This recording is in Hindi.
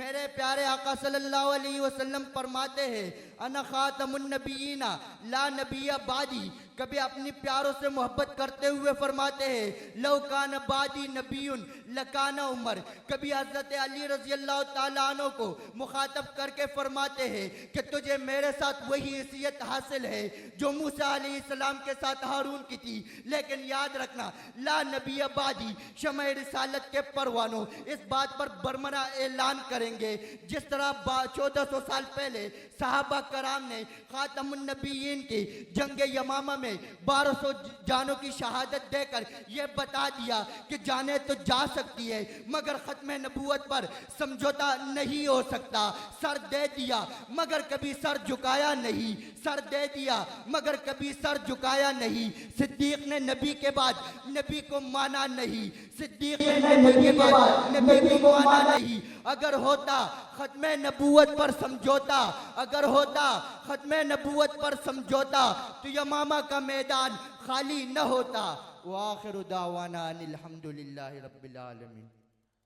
मेरे प्यारे आका सल्लल्लाहु अलैहि वसल्लम फरमाते हैं अना खातमुन नबीयीना ला नबिया बादी। कभी अपनी प्यारों से मोहब्बत करते हुए फरमाते हैं लौ कान बादी नबीयुन लकाना उमर। कभी हजरत अली रजी अल्लाह ताला अन्हु को मुखातब करके फरमाते हैं कि तुझे मेरे साथ वही हैसियत हासिल है जो मूसा अलैहिस्सलाम के साथ हारून की थी। लेकिन याद रखना ला नबी बादी शमअ रिसालत के परवानों इस बात पर बरमना ऐलान करेंगे जिस तरह 1400 साल पहले सहाबा कराम ने खातमुन नबीयीन की जंग यमामा में 1200 जानों की शहादत देकर यह बता दिया कि जाने तो जा सकती है मगर खत्म नबूवत पर समझौता नहीं हो सकता। सर दे दिया मगर कभी सर झुकाया नहीं, सर दे दिया मगर कभी सर झुकाया नहीं। सिद्दीक ने नबी के बाद नबी को माना नहीं, सिद्दीक ने नबी के बाद नबी को माना नहीं। अगर होता खत्म नबूवत पर समझौता, अगर होता खत्म नबूवत पर समझौता तो यमामा का मैदान खाली न होता। व आखिरु दावाना अनिल हम्दुलिल्लाहि रब्बिल आलमीन।